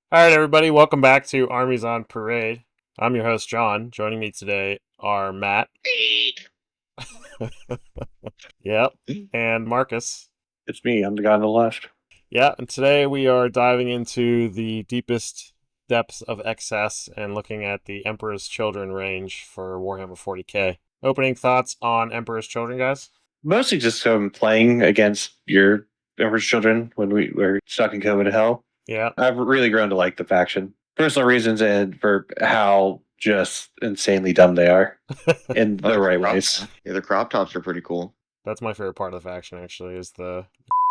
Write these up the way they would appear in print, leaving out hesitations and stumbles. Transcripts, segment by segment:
All right, everybody, welcome back to Armies on Parade. I'm your host, John. Joining me today are Matt. Yep. And Marcus. It's me. I'm the guy on the left. Yeah, and today we are diving into the deepest depths of excess and looking at the Emperor's Children range for Warhammer 40k. Opening thoughts on Emperor's Children, guys? Mostly just playing against your Emperor's Children when we were stuck in COVID hell. Yeah. I've really grown to like the faction. Personal reasons and for how just insanely dumb they are in the right ways. Yeah, the crop tops are pretty cool. That's my favorite part of the faction, actually, is the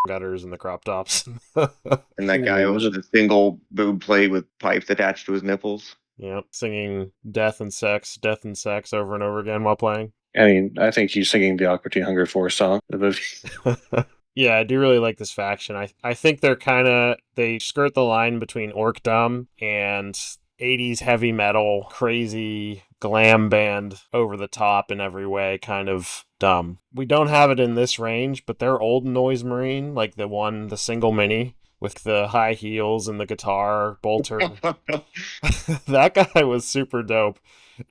gutters and the crop tops. And that guy with a single boob plate with pipes attached to his nipples. Yep, singing death and sex over and over again while playing. I mean, I think he's singing the Aqua Teen Hunger Force song in the movie. Yeah, I do really like this faction. I think they skirt the line between orc dumb and 80s heavy metal, crazy glam band, over the top in every way, kind of dumb. We don't have it in this range, but their old Noise Marine, like the single mini with the high heels and the guitar bolter, that guy was super dope.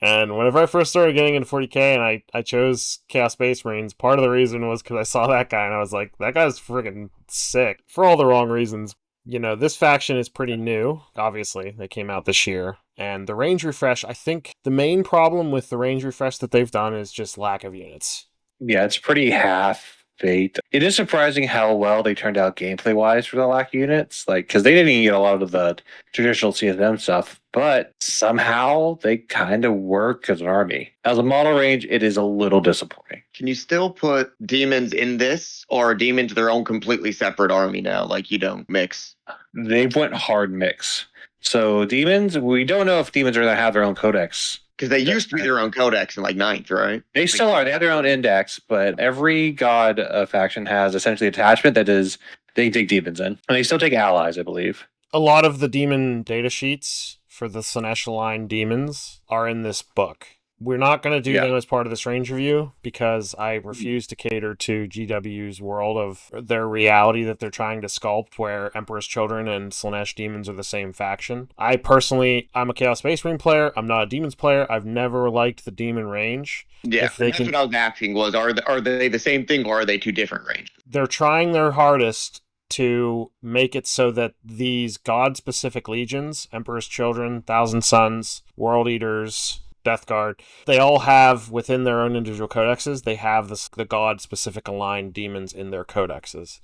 And whenever I first started getting into 40k and I chose Chaos Space Marines, part of the reason was because I saw that guy and I was like, that guy's freaking sick. For all the wrong reasons. You know, this faction is pretty new. Obviously, they came out this year. And the range refresh, I think the main problem with the range refresh that they've done is just lack of units. Yeah, it's pretty half-baked. It is surprising how well they turned out gameplay-wise for the lack of units, because they didn't even get a lot of the traditional CSM stuff, but somehow they kind of work as an army. As a model range, it is a little disappointing. Can you still put demons in this, or are demons their own completely separate army now? Like, you don't mix? They went hard mix. So demons, we don't know if demons are going to have their own codex. Because they used to be their own codex in like 9th, right? They still are. They have their own index, but every god faction has essentially attachment that is they take demons in. And they still take allies, I believe. A lot of the demon data sheets for the Slanesh line demons are in this book. We're not going to do them as part of this range review because I refuse to cater to GW's world of their reality that they're trying to sculpt, where Emperor's Children and Slanesh demons are the same faction. I'm a Chaos Space Marine player. I'm not a demons player. I've never liked the demon range. Yeah, that's what I was asking was, are they the same thing or are they two different ranges? They're trying their hardest to make it so that these god-specific legions, Emperor's Children, Thousand Sons, World Eaters, Death Guard, they all have within their own individual codexes, they have the god-specific aligned demons in their codexes.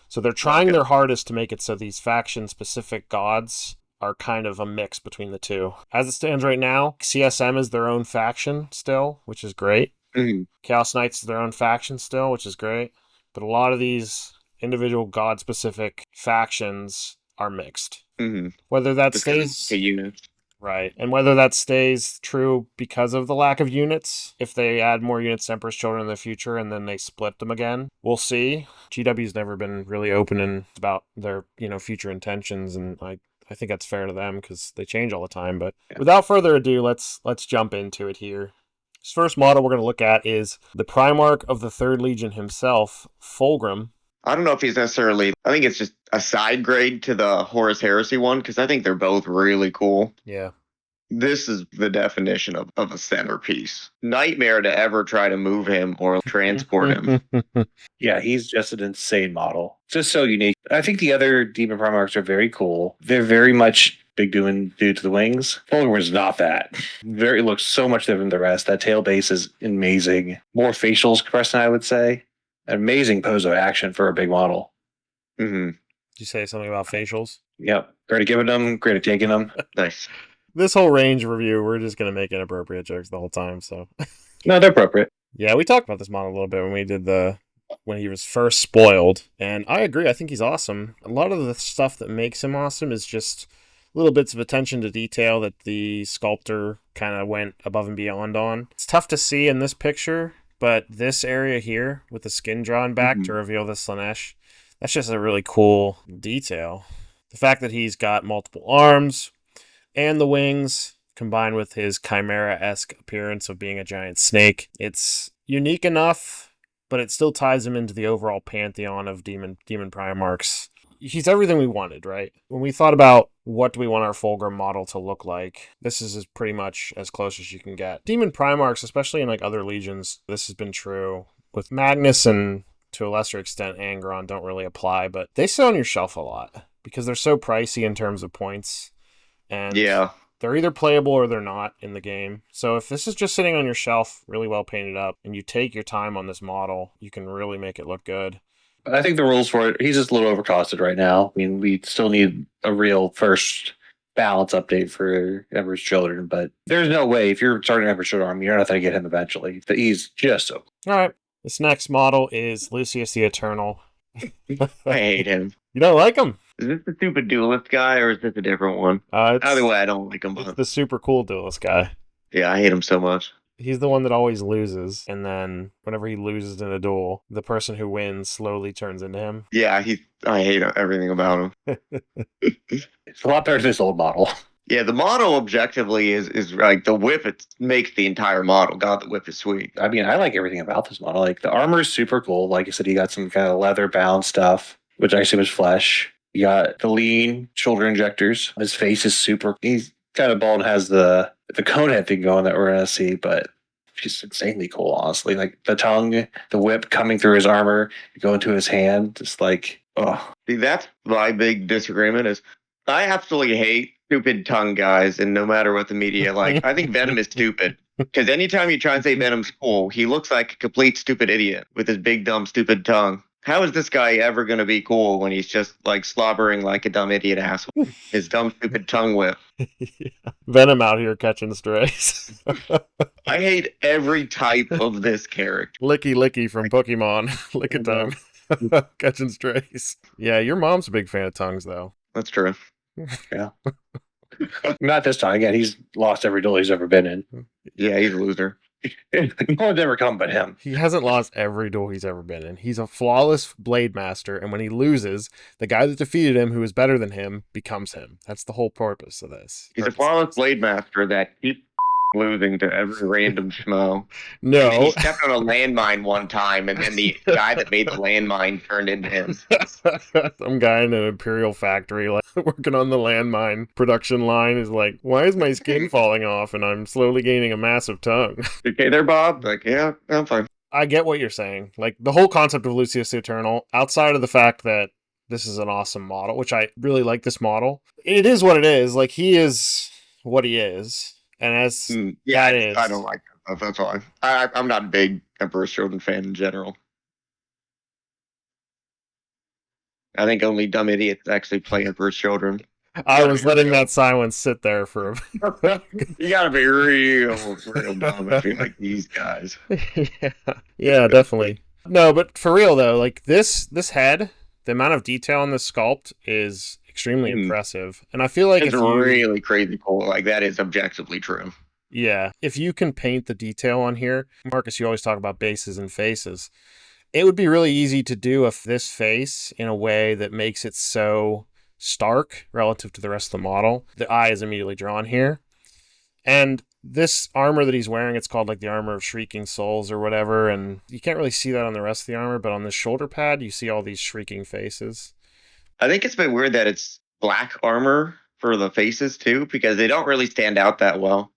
So they're trying their hardest to make it so these faction-specific gods are kind of a mix between the two. As it stands right now, CSM is their own faction still, which is great. Mm-hmm. Chaos Knights is their own faction still, which is great. But a lot of these individual god-specific factions are mixed. Mm-hmm. Whether that stays... Right. And whether that stays true because of the lack of units, if they add more units to Emperor's Children in the future and then they split them again, we'll see. GW's never been really open about their, future intentions, and I think that's fair to them because they change all the time. But without further ado, let's jump into it here. This first model we're going to look at is the Primarch of the 3rd Legion himself, Fulgrim. I don't know if he's necessarily... I think it's just a side grade to the Horus Heresy one, because I think they're both really cool. Yeah. This is the definition of a centerpiece. Nightmare to ever try to move him or transport him. Yeah, he's just an insane model. Just so unique. I think the other Demon Primarchs are very cool. They're very much big dude to the wings. Fulgrim is not that. Looks so much different than the rest. That tail base is amazing. More facials compression, I would say. An amazing pose of action for a big model. Mm-hmm. Did you say something about facials? Yep. Great at giving them, great at taking them. Nice. This whole range review, we're just going to make inappropriate jokes the whole time, so... No, they're appropriate. Yeah, we talked about this model a little bit when we did when he was first spoiled, and I agree, I think he's awesome. A lot of the stuff that makes him awesome is just little bits of attention to detail that the sculptor kind of went above and beyond on. It's tough to see in this picture, but this area here, with the skin drawn back to reveal the Slanesh, that's just a really cool detail. The fact that he's got multiple arms and the wings, combined with his chimera-esque appearance of being a giant snake, it's unique enough, but it still ties him into the overall pantheon of demon Primarchs. he's everything we wanted, right? When we thought about what do we want our Fulgrim model to look like, this is pretty much as close as you can get. Demon Primarchs, especially in like other legions, this has been true. With Magnus and to a lesser extent Angron don't really apply, but they sit on your shelf a lot because they're so pricey in terms of points. And Yeah. they're either playable or they're not in the game. So if this is just sitting on your shelf, really well painted up, and you take your time on this model, you can really make it look good. I think the rules for it, he's just a little overcosted right now. I mean, we still need a real first balance update for Emperor's Children, but there's no way if you're starting Emperor's Children Army, you're not going to get him eventually. He's just so. All right. This next model is Lucius the Eternal. I hate him. You don't like him? Is this the stupid duelist guy or is this a different one? Either way, I don't like him. It's But the super cool duelist guy. yeah, I hate him so much. He's the one that always loses, and then whenever he loses in a duel, the person who wins slowly turns into him. Yeah, I hate everything about him. It's a lot better than this old model. Yeah, the model objectively is like the whip. It makes the entire model. God, the whip is sweet. I mean, I like everything about this model. Like the armor is super cool. Like I said, you got some kind of leather bound stuff, which I assume is flesh. You got the lean shoulder injectors. His face is super. He's kind of bald and has the cone head thing going that we're gonna see, but just insanely cool, honestly. Like the tongue, the whip coming through his armor, going to his hand, just like oh. See, that's my big disagreement. Is I absolutely hate stupid tongue guys, and no matter what the media like, I think Venom is stupid. Because anytime you try and say Venom's cool, he looks like a complete stupid idiot with his big dumb stupid tongue. How is this guy ever going to be cool when he's just like slobbering like a dumb idiot asshole? His dumb stupid tongue whip. Yeah. Venom out here catching strays. I hate every type of this character. Licky Licky from Pokemon. Lick a tongue. Catching strays. Yeah, your mom's a big fan of tongues, though. That's true. Yeah. Not this time. Again, he's lost every duel he's ever been in. Yeah, he's a loser. No one's ever come but him. He hasn't lost every duel he's ever been in. He's a flawless blade master, and when he loses, the guy that defeated him, who is better than him, becomes him. That's the whole purpose of this. He's a flawless blade master that keeps losing to every random schmo. No. And he stepped on a landmine one time, and then the guy that made the landmine turned into him. Some guy in an Imperial factory like, working on the landmine production line is like, why is my skin falling off and I'm slowly gaining a massive tongue? Okay there, Bob? Like, yeah, I'm fine. I get what you're saying. Like, the whole concept of Lucius the Eternal, outside of the fact that this is an awesome model, which I really like this model, it is what it is. Like, he is what he is. And as yeah, that is... I don't like that stuff. That's all. I'm not a big Emperor's Children fan in general. I think only dumb idiots actually play Emperor's Children. I was letting that silence sit there for a... You gotta be real dumb if you like these guys. Yeah, definitely. No, but for real though, like this head, the amount of detail on this sculpt is extremely impressive. And I feel like it's really crazy cool. Like that is objectively true. Yeah. If you can paint the detail on here, Marcus, you always talk about bases and faces. It would be really easy to do this face in a way that makes it so stark relative to the rest of the model. The eye is immediately drawn here. And this armor that he's wearing, it's called like the armor of shrieking souls or whatever. And you can't really see that on the rest of the armor, but on this shoulder pad, you see all these shrieking faces. I think it's a bit weird that it's black armor for the faces too, because they don't really stand out that well.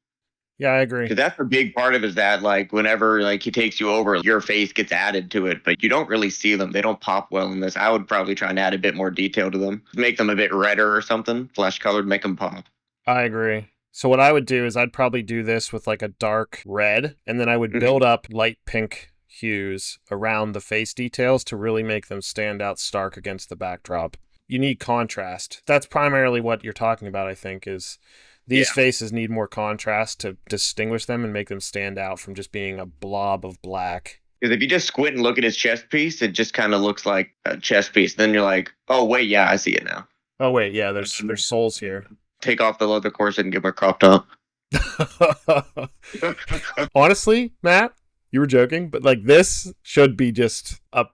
Yeah, I agree. Because that's a big part of it, is that like whenever like he takes you over, your face gets added to it, but you don't really see them. They don't pop well in this. I would probably try and add a bit more detail to them, make them a bit redder or something, flesh colored, make them pop. I agree. So what I would do is I'd probably do this with like a dark red, and then I would build up light pink hues around the face details to really make them stand out stark against the backdrop. You need contrast. That's primarily what you're talking about, I think, is these faces need more contrast to distinguish them and make them stand out from just being a blob of black. Because if you just squint and look at his chest piece, it just kind of looks like a chest piece. Then you're like, oh, wait, yeah, I see it now. Oh, wait, yeah, there's souls here. Take off the leather corset and get my crop top. Honestly, Matt, you were joking, but like this should be just a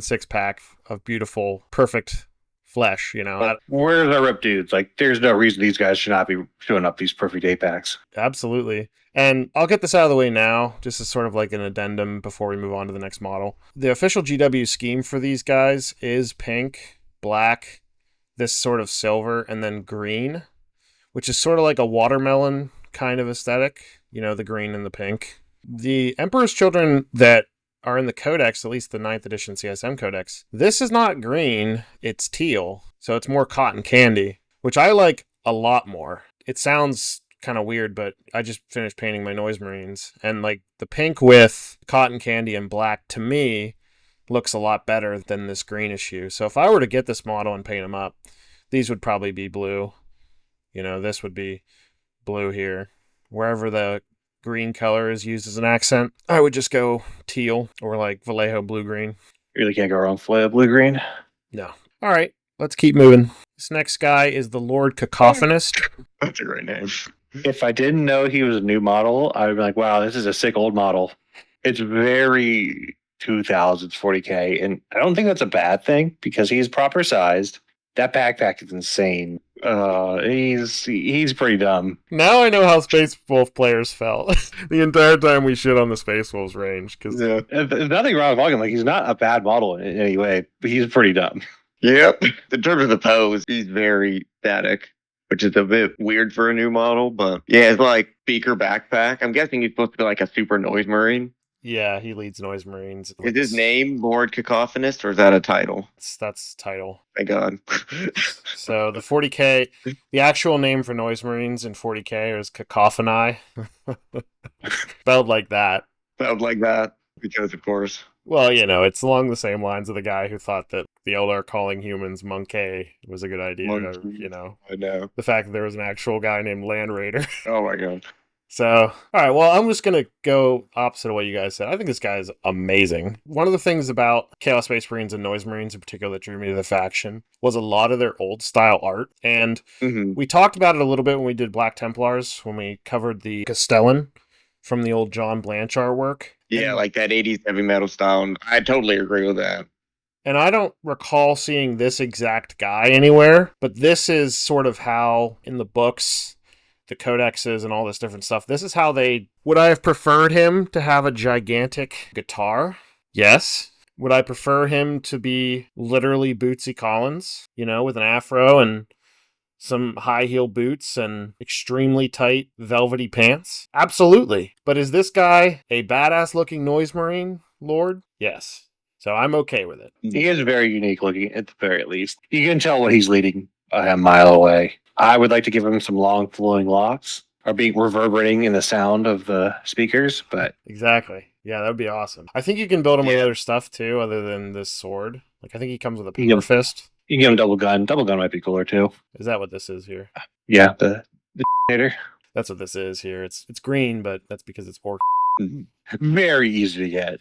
six-pack of beautiful, perfect flesh, you know. Where's our rip dudes? Like, there's no reason these guys should not be showing up these perfect 8-packs. Absolutely. And I'll get this out of the way now, just as sort of like an addendum before we move on to the next model. The official GW scheme for these guys is pink, black, this sort of silver, and then green, which is sort of like a watermelon kind of aesthetic, the green and the pink. The Emperor's Children that are in the Codex, at least the 9th edition CSM Codex, this is not green, it's teal. So it's more cotton candy, which I like a lot more. It sounds kind of weird, but I just finished painting my Noise Marines, and like the pink with cotton candy and black, to me, looks a lot better than this greenish hue. So if I were to get this model and paint them up, these would probably be blue. This would be blue here. Wherever the green color is used as an accent, I would just go teal or like Vallejo blue-green. Really can't go wrong. Vallejo blue-green. No. All right, let's keep moving. This next guy is the Lord Cacophonist. That's a great name. If I didn't know he was a new model, I would be like, wow, this is a sick old model. It's very 2000s 40k, and I don't think that's a bad thing because he's proper sized. That backpack is insane. He's pretty dumb. Now I know how Space Wolf players felt the entire time we shit on the Space Wolves range. Cause There's nothing wrong with Vulcan. Like, he's not a bad model in any way, but he's pretty dumb. Yep. In terms of the pose, he's very static, which is a bit weird for a new model. But yeah, it's like beaker backpack. I'm guessing he's supposed to be like a super noise marine. Yeah, he leads Noise Marines. Is his name Lord Cacophonist, or is that a title? That's title. Thank God. So the 40k, the actual name for Noise Marines in 40k is Cacophony. Spelled like that. Spelled like that, because of course. Well, it's along the same lines of the guy who thought that the Eldar calling humans Monkey was a good idea. Monkey. I know. The fact that there was an actual guy named Land Raider. Oh my God. So, all right, well, I'm just going to go opposite of what you guys said. I think this guy is amazing. One of the things about Chaos Space Marines and Noise Marines in particular that drew me to the faction was a lot of their old style art. And we talked about it a little bit when we did Black Templars, when we covered the Castellan from the old John Blanche artwork. Yeah, like that 80s heavy metal style. I totally agree with that. And I don't recall seeing this exact guy anywhere, but this is sort of how, in the books, the codexes and all this different stuff, this is how they... Would I have preferred him to have a gigantic guitar? Yes. Would I prefer him to be literally Bootsy Collins, with an afro and some high heel boots and extremely tight velvety pants? Absolutely. But is this guy a badass looking Noise Marine Lord? Yes. So I'm okay with it. He is very unique looking, at the very least. You can tell what he's leading a mile away. I would like to give him some long flowing locks, or being reverberating in the sound of the speakers, but... Exactly. Yeah, that would be awesome. I think you can build him with other stuff, too, other than this sword. Like, I think he comes with a power fist. You can give him double gun. Double gun might be cooler, too. Is that what this is here? Yeah, the hater. That's what this is here. It's green, but that's because it's orc. Very easy to get.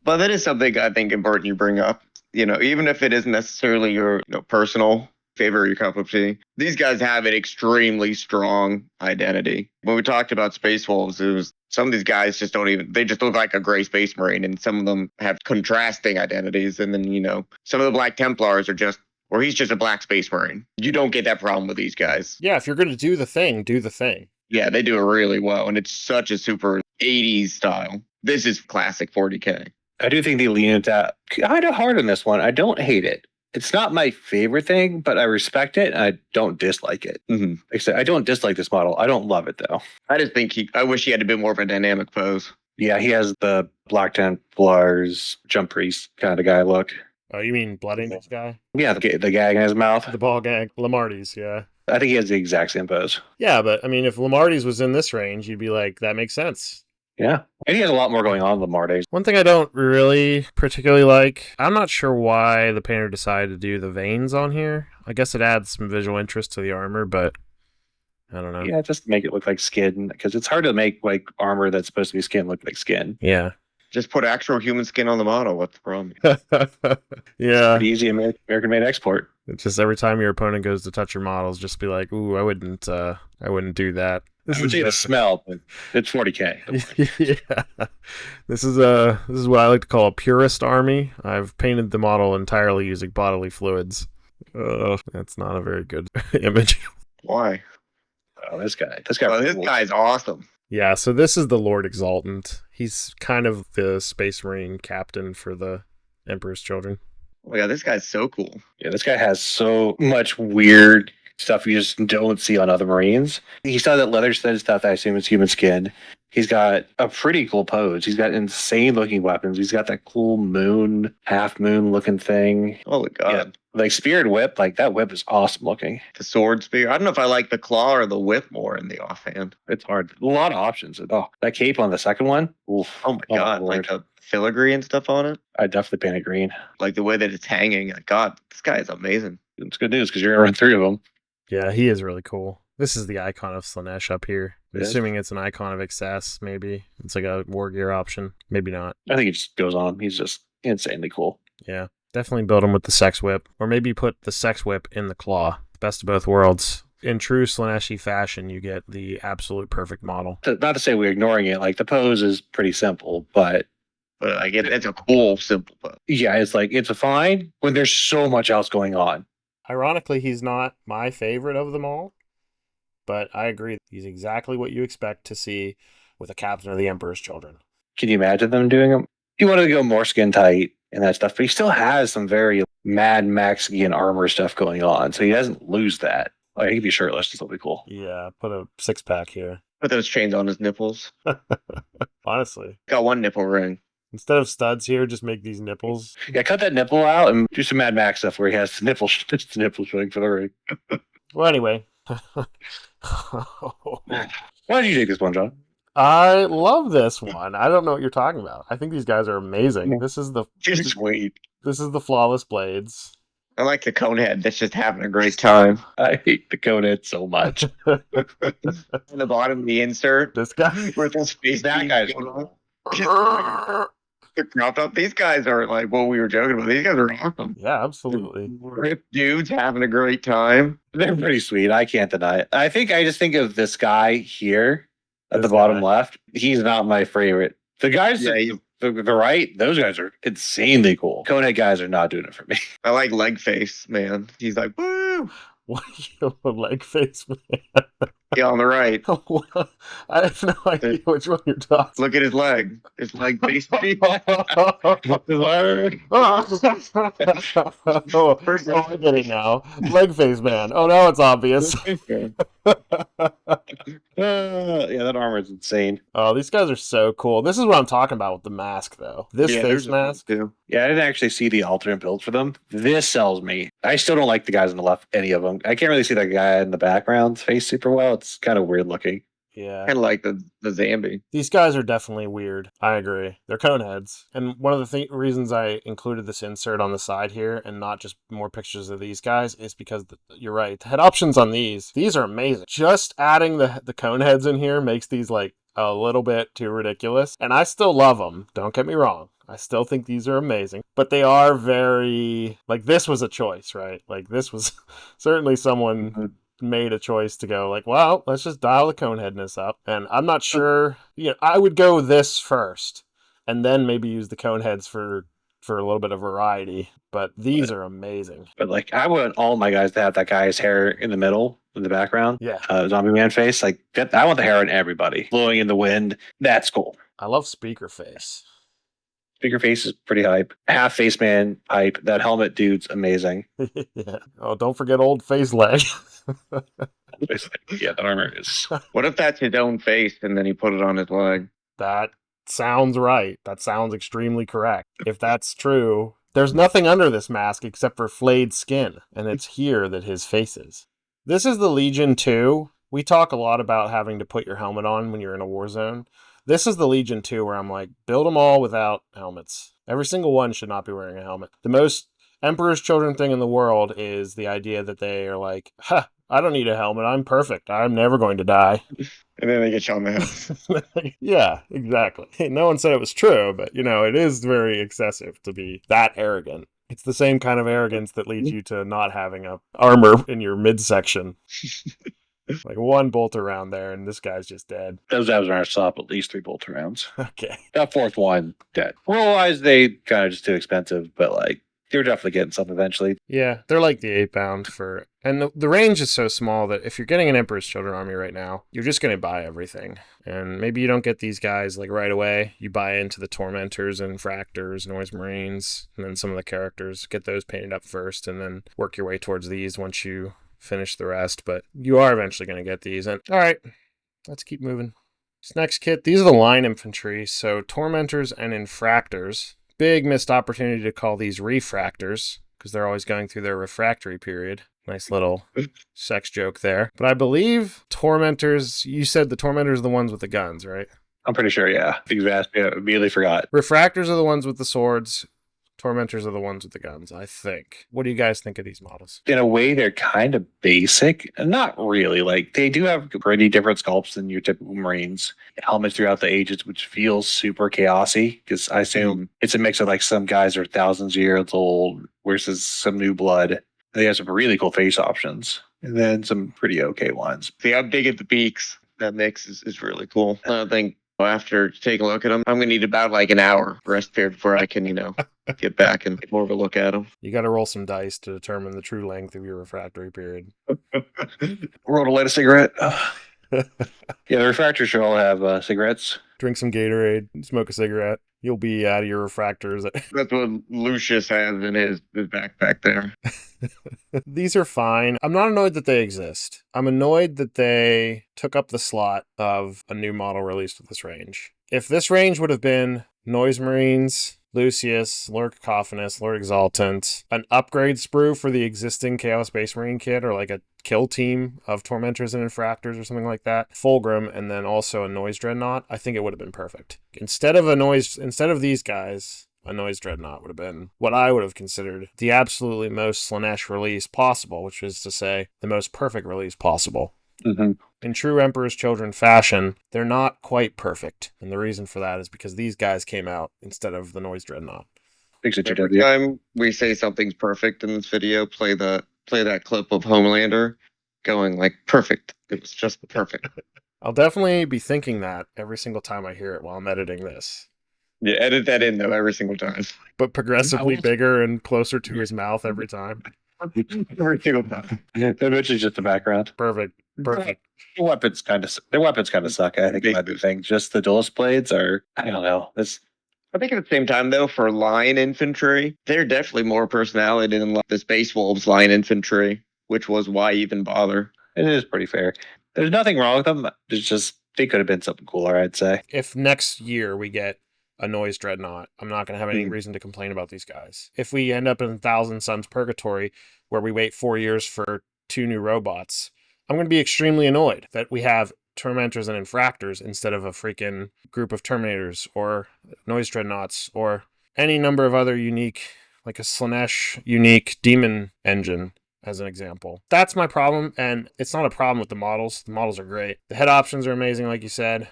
But that is something I think important you bring up. Even if it isn't necessarily your personal favorite or your cup of tea, these guys have an extremely strong identity. When we talked about Space Wolves, it was some of these guys just they just look like a gray Space Marine, and some of them have contrasting identities. And then, some of the Black Templars are just, or he's just a black Space Marine. You don't get that problem with these guys. Yeah, if you're going to do the thing, do the thing. Yeah, they do it really well, and it's such a super 80s style. This is classic 40k. I do think they lean into that kind of hard on this one. I don't hate it. It's not my favorite thing, but I respect it, and I don't dislike it. Like I said, I don't dislike this model. I don't love it, though. I just think I wish he had a bit more of a dynamic pose. Yeah, he has the Black Templars, Jump Priest kind of guy look. Oh, you mean Blood Angels guy? Yeah, the gag in his mouth. The ball gag. Lamarty's, yeah. I think he has the exact same pose. Yeah, but, I mean, if Lamarty's was in this range, you'd be like, that makes sense. Yeah. And he has a lot more going on than Lamarty's. One thing I don't really particularly like, I'm not sure why the painter decided to do the veins on here. I guess it adds some visual interest to the armor, but I don't know. Yeah, just to make it look like skin, because it's hard to make like armor that's supposed to be skin look like skin. Yeah. Just put actual human skin on the model. What's the problem? Yeah. Pretty easy American-made export. It's just every time your opponent goes to touch your models, just be like, ooh, I wouldn't do that. I would say the smell, but it's 40k. Yeah, this is what I like to call a purist army. I've painted the model entirely using bodily fluids. That's not a very good image. Why? Oh, this guy. This guy's awesome. Yeah, so this is the Lord Exultant. He's kind of the Space Marine captain for the Emperor's Children. Oh my god, this guy's so cool. Yeah, this guy has so much weird stuff you just don't see on other Marines. He's got that leather studded stuff that I assume is human skin. He's got a pretty cool pose. He's got insane looking weapons. He's got that cool moon, half moon looking thing. Holy god. Yeah, like spear and whip, like that whip is awesome looking. The sword spear. I don't know if I like the claw or the whip more in the offhand. It's hard. A lot of options. Oh, that cape on the second one. Oof. Oh my god, like the filigree and stuff on it. I definitely painted green. Like the way that it's hanging. God, this guy is amazing. It's good news because you're gonna run three of them. Yeah, he is really cool. This is the icon of Slanesh up here. I'm Yeah. assuming it's an icon of excess, maybe. It's like a war gear option. Maybe not. I think it just goes on. He's just insanely cool. Yeah. Definitely build him with the sex whip. Or maybe put the sex whip in the claw. Best of both worlds. In true Slaneshi fashion, you get the absolute perfect model. Not to say we're ignoring it. Like the pose is pretty simple, but I get it's a cool, simple pose. yeah, it's like it's fine when there's so much else going on. Ironically, he's not my favorite of them all. But I agree. He's exactly what you expect to see with a captain of the Emperor's Children. Can you imagine them doing them? He wanted to go more skin tight and that stuff, but he still has some very Mad Maxian armor stuff going on, so he doesn't lose that. Like he could be shirtless, this will be cool. Yeah, put a 6-pack here. Put those chains on his nipples. Honestly. Got one nipple ring. Instead of studs here, just make these nipples. Yeah, cut that nipple out and do some Mad Max stuff where he has the nipple, just the nipple showing for the ring. Well, anyway. Why did you take this one, John? I love this one. I don't know what you're talking about. I think these guys are amazing. This is the Just wait. flawless blades. I like the conehead that's just having a great time. I hate the conehead so much. In the bottom of the insert, This guy. with his face. That being guy's cool. cool. The cropped up. These guys are like what we were joking about. These guys are awesome. Yeah, absolutely. Ripped dudes having a great time. They're pretty sweet. I can't deny it. I just think of this guy here at This the bottom guy. left. He's not my favorite. The guys Yeah, the right, those guys are insanely cool. Conehead guys are not doing it for me. I like leg face, man. He's like, woo! What a leg face, man. Yeah, on the right. I have no idea which one you're talking. Look at his leg. His leg face. Oh, I get it now. Leg face man. Oh, now it's obvious. Yeah, that armor is insane. Oh, these guys are so cool. This is what I'm talking about with the mask, though. This Yeah, face there's a- mask. too. Yeah, I didn't actually see the alternate build for them. This sells me. I still don't like the guys on the left, any of them. I can't really see that guy in the background's face super well. It's kind of weird looking. Yeah. Kind of like the Zambi. These guys are definitely weird. I agree. They're coneheads. And one of the reasons I included this insert on the side here and not just more pictures of these guys is because you're right. The head options on these are amazing. Just adding the coneheads in here makes these like a little bit too ridiculous. And I still love them. Don't get me wrong. I still think these are amazing, but they are very, like, this was a choice, right? Like, this was certainly someone made a choice to go like, well, let's just dial the coneheadness up. And I'm not sure, I would go this first and then maybe use the coneheads for a little bit of variety. But these are amazing. But like, I want all my guys to have that guy's hair in the middle, in the background. Yeah. Zombie man face. Like, I want the hair on everybody. Blowing in the wind. That's cool. I love speaker face. Speaker face is pretty hype. Half face man hype. That helmet dude's amazing. Yeah. Oh, don't forget old face leg. Yeah, that armor is. What if that's his own face and then he put it on his leg? That sounds right. That sounds extremely correct. If that's true, there's nothing under this mask except for flayed skin, and it's here that his face is. This is the Legion 2. We talk a lot about having to put your helmet on when you're in a war zone. This is the Legion 2 where I'm like, build them all without helmets. Every single one should not be wearing a helmet. The most Emperor's Children thing in the world is the idea that they are like, I don't need a helmet. I'm perfect. I'm never going to die. And then they get shot in the head. Yeah, exactly. No one said it was true, but, it is very excessive to be that arrogant. It's the same kind of arrogance that leads you to not having a armor in your midsection. Like one bolt around there, and this guy's just dead. Those abs aren't stop at least 3 bolt rounds. Okay. That fourth one, dead. Roll-wise, they kind of just too expensive, but like, They're definitely getting some eventually. Yeah, they're like the 8-pound for... And the range is so small that if you're getting an Emperor's Children army right now, you're just going to buy everything. And maybe you don't get these guys like right away. You buy into the Tormentors and Fractors, Noise Marines, and then some of the characters. Get those painted up first and then work your way towards these once you finish the rest. But you are eventually going to get these. And all right, let's keep moving. This next kit, these are the line infantry. So Tormentors and Infractors. Big missed opportunity to call these Refractors because they're always going through their refractory period. Nice little sex joke there. But I believe Tormentors, you said the Tormentors are the ones with the guns, right? I'm pretty sure, yeah. Because you asked me, I immediately forgot. Refractors are the ones with the swords. Tormentors are the ones with the guns, I think. What do you guys think of these models? In a way, they're kind of basic. Not really. Like, they do have pretty different sculpts than your typical Marines. Helmets throughout the ages, which feels super chaosy, because I assume it's a mix of like some guys are thousands of years old versus some new blood. They have some really cool face options, and then some pretty okay ones. See how big at the beaks. That mix is really cool. I think after taking a look at them, I'm going to need about like an hour rest period before I can, get back and get more of a look at them. You got to roll some dice to determine the true length of your refractory period. Roll to light a cigarette. Yeah, the refractors should all have cigarettes. Drink some Gatorade, smoke a cigarette. You'll be out of your refractors. That's what Lucius has in his backpack there. These are fine. I'm not annoyed that they exist. I'm annoyed that they took up the slot of a new model released with this range. If this range would have been Noise Marines, Lucius, Lord Cacophonous, Lord Exultant, an upgrade sprue for the existing Chaos Space Marine kit, or like a kill team of Tormentors and Infractors or something like that, Fulgrim, and then also a Noise Dreadnought, I think it would have been perfect. Instead of these guys, a Noise Dreadnought would have been what I would have considered the absolutely most Slaanesh release possible, which is to say, the most perfect release possible. Mm-hmm. In true Emperor's Children fashion, they're not quite perfect. And the reason for that is because these guys came out instead of the Noise Dreadnought. Every time we say something's perfect in this video, play that clip of Homelander going like perfect. It was just perfect. I'll definitely be thinking that every single time I hear it while I'm editing this. Yeah, edit that in though every single time. But progressively bigger and closer to his mouth every time. Every single time. They're literally just the background. Perfect. Their weapons kind of suck. I think that's the thing. Just the duelist blades are, I don't know. I think at the same time though, for line infantry, they're definitely more personality than like the Space Wolves line infantry, which was why even bother. It is pretty fair. There's nothing wrong with them. It's just they could have been something cooler, I'd say. If next year we get a Noise Dreadnought, I'm not going to have any reason to complain about these guys. If we end up in Thousand Suns Purgatory, where we wait 4 years for 2 new robots, I'm going to be extremely annoyed that we have Tormentors and Infractors instead of a freaking group of Terminators or Noise Dreadnoughts or any number of other unique, like a Slaanesh unique demon engine, as an example. That's my problem, and it's not a problem with the models. The models are great. The head options are amazing, like you said.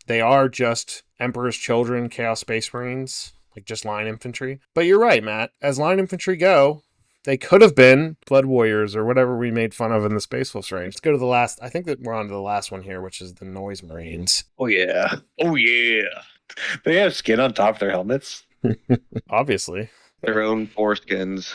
They are just Emperor's Children, Chaos Space Marines, like just line infantry. But you're right, Matt. As line infantry go, they could have been Blood Warriors or whatever we made fun of in the Space Wolves range. Let's go to the last. I think that we're on to the last one here, which is the Noise Marines. Oh, yeah. They have skin on top of their helmets. Obviously. Their own foreskins.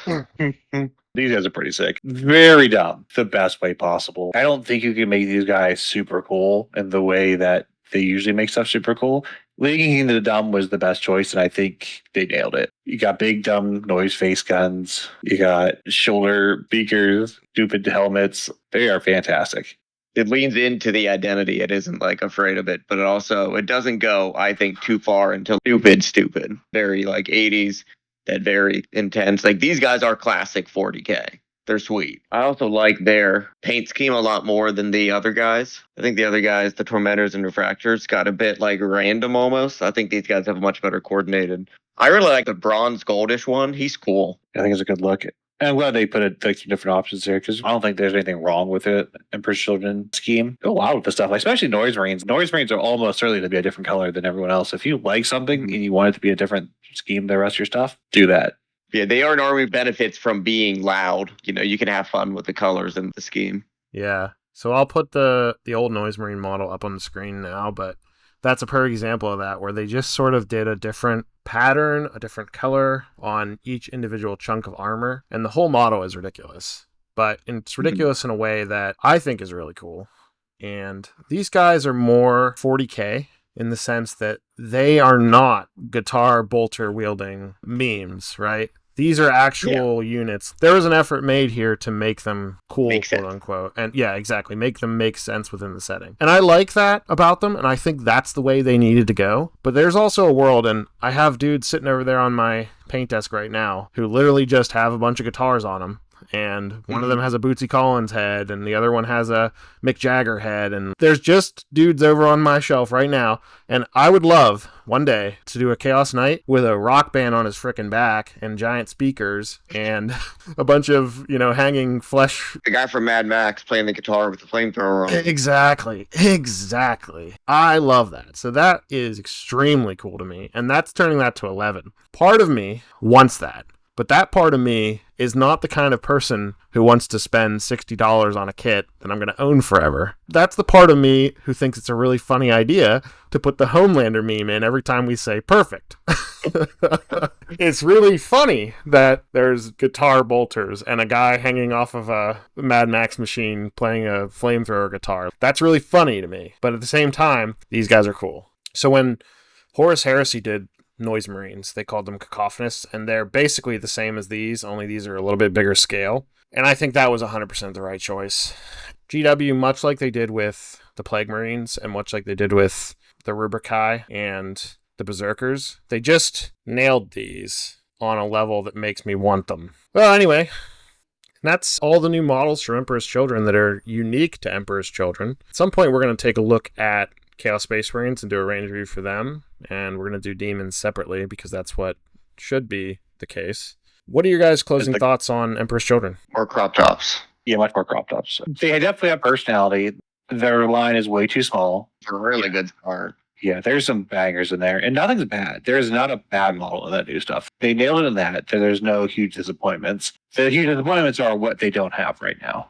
These guys are pretty sick. Very dumb. The best way possible. I don't think you can make these guys super cool in the way that they usually make stuff super cool. Leaning into the dumb was the best choice, and I think they nailed it. You got big, dumb noise face guns. You got shoulder beakers, stupid helmets. They are fantastic. It leans into the identity. It isn't like afraid of it, but it doesn't go, I think, too far until stupid. Very like 80s, that very intense. Like these guys are classic 40k. They're sweet. I also like their paint scheme a lot more than the other guys. I think the other guys, the Tormentors and Refractors, got a bit like random almost. I think these guys have a much better coordinated. I really like the bronze goldish one. He's cool. I think it's a good look. And I'm glad they put like some different options there because I don't think there's anything wrong with it. Emperor's Children scheme. Go wild with the stuff, especially Noise Marines. Noise Marines are almost certainly to be a different color than everyone else. If you like something and you want it to be a different scheme than the rest of your stuff, do that. Yeah, they are an army benefits from being loud. You can have fun with the colors and the scheme. Yeah. So I'll put the old Noise Marine model up on the screen now, but that's a perfect example of that, where they just sort of did a different pattern, a different color on each individual chunk of armor, and the whole model is ridiculous. But it's ridiculous in a way that I think is really cool. And these guys are more 40k in the sense that they are not guitar bolter wielding memes, right? These are actual units. There was an effort made here to make them cool, quote unquote. And yeah, exactly. Make them make sense within the setting. And I like that about them. And I think that's the way they needed to go. But there's also a world, and I have dudes sitting over there on my paint desk right now who literally just have a bunch of guitars on them. And one of them has a Bootsy Collins head, and the other one has a Mick Jagger head. And there's just dudes over on my shelf right now. And I would love one day to do a Chaos Knight with a rock band on his frickin' back and giant speakers and a bunch of, hanging flesh. The guy from Mad Max playing the guitar with the flamethrower on. Exactly. I love that. So that is extremely cool to me. And that's turning that to 11. Part of me wants that. But that part of me is not the kind of person who wants to spend $60 on a kit that I'm going to own forever. That's the part of me who thinks it's a really funny idea to put the Homelander meme in every time we say perfect. It's really funny that there's guitar bolters and a guy hanging off of a Mad Max machine playing a flamethrower guitar. That's really funny to me. But at the same time, these guys are cool. So when Horus Heresy did Noise Marines, they called them Cacophonous, and they're basically the same as these, only these are a little bit bigger scale. And I think that was 100% the right choice. GW, much like they did with the Plague Marines, and much like they did with the Rubrikai and the Berserkers, they just nailed these on a level that makes me want them. Well, anyway, that's all the new models for Emperor's Children that are unique to Emperor's Children. At some point, we're going to take a look at Chaos Space Marines and do a range review for them, and we're going to do Demons separately because that's what should be the case. What are your guys' closing thoughts on Emperor's Children? More crop tops. Yeah, much more crop tops. They definitely have personality. Their line is way too small. It's a really good start. Yeah, there's some bangers in there, and nothing's bad. There's not a bad model in that new stuff. They nailed it in that. There's no huge disappointments. The huge disappointments are what they don't have right now.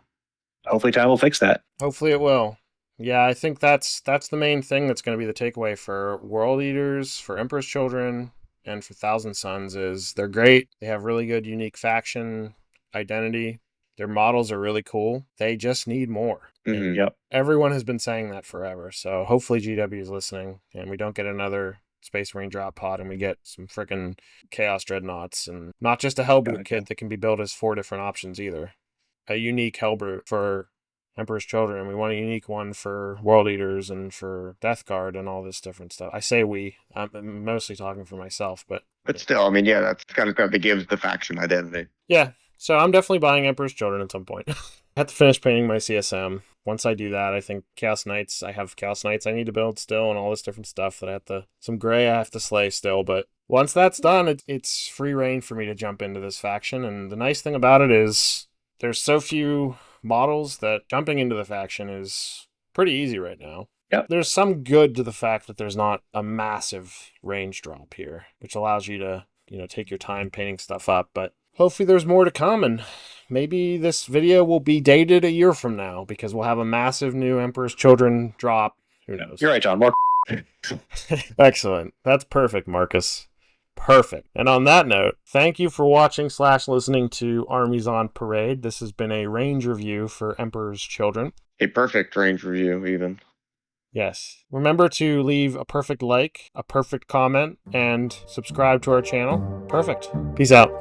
Hopefully time will fix that. Hopefully it will. Yeah, I think that's the main thing that's going to be the takeaway for World Eaters, for Emperor's Children, and for Thousand Sons is they're great. They have really good unique faction identity. Their models are really cool. They just need more. Mm-hmm. Yep. Everyone has been saying that forever. So hopefully GW is listening and we don't get another Space Marine drop pod and we get some freaking Chaos Dreadnoughts and not just a Hellbrute kit that can be built as 4 different options either. A unique Hellbrute for Emperor's Children. We want a unique one for World Eaters and for Death Guard and all this different stuff. I say we. I'm mostly talking for myself, but still, I mean, yeah, that's kind of stuff that gives the faction identity. Yeah, so I'm definitely buying Emperor's Children at some point. I have to finish painting my CSM. Once I do that, I think Chaos Knights, I have Chaos Knights I need to build still and all this different stuff that some gray I have to slay still, but once that's done, it's free reign for me to jump into this faction, and the nice thing about it is there's so few models that jumping into the faction is pretty easy right now. Yep. There's some good to the fact that there's not a massive range drop here, which allows you to, take your time painting stuff up, but hopefully there's more to come, and maybe this video will be dated a year from now because we'll have a massive new Emperor's Children drop. Who knows? You're right, John. More Excellent. That's perfect, Marcus. Perfect. And on that note, thank you for watching/listening to Armies on Parade. This has been a range review for Emperor's Children. A perfect range review, even. Yes. Remember to leave a perfect like, a perfect comment, and subscribe to our channel. Perfect. Peace out.